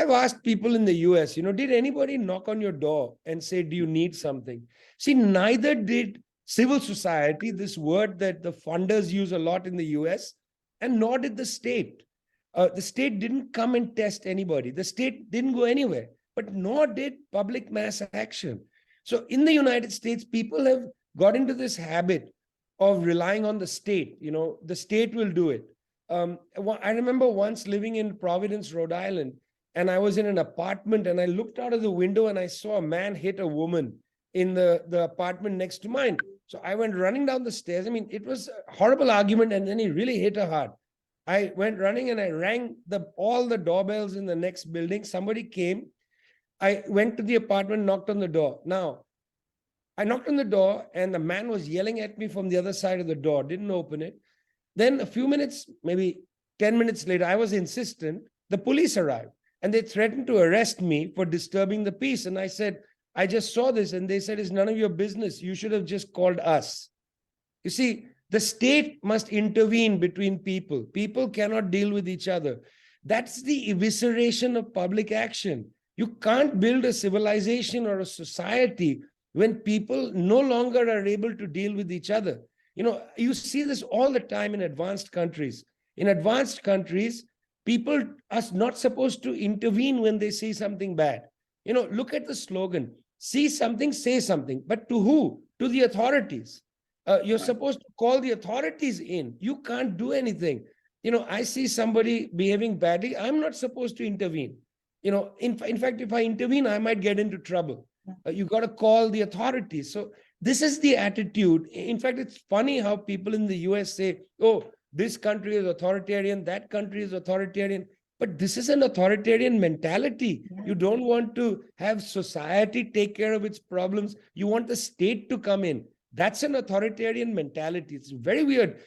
I've asked people in the US, did anybody knock on your door and say, do you need something? See, neither did civil society, this word that the funders use a lot in the US, and nor did the state. The state didn't come and test anybody. The state didn't go anywhere, but nor did public mass action. So in the United States, people have got into this habit of relying on the state. The state will do it. I remember once living in Providence, Rhode Island, and I was in an apartment and I looked out of the window and I saw a man hit a woman in the apartment next to mine. So I went running down the stairs. I mean, it was a horrible argument, and then he really hit her hard. I went running and I rang all the doorbells in the next building. Somebody came. I went to the apartment, knocked on the door. Now, I knocked on the door and the man was yelling at me from the other side of the door, didn't open it. Then a few minutes, maybe 10 minutes later, I was insistent. The police arrived and they threatened to arrest me for disturbing the peace. And I said, I just saw this. And they said, it's none of your business. You should have just called us. You see, the state must intervene between people. People cannot deal with each other. That's the evisceration of public action. You can't build a civilization or a society when people no longer are able to deal with each other. You see this all the time in advanced countries. In advanced countries, people are not supposed to intervene when they see something bad. Look at the slogan, see something, say something. But to who? To the authorities. You're supposed to call the authorities in. You can't do anything. I see somebody behaving badly. I'm not supposed to intervene. In fact, if I intervene, I might get into trouble. You got to call the authorities. So this is the attitude. In fact, it's funny how people in the US say, oh, this country is authoritarian, that country is authoritarian. But this is an authoritarian mentality. You don't want to have society take care of its problems. You want the state to come in. That's an authoritarian mentality. It's very weird.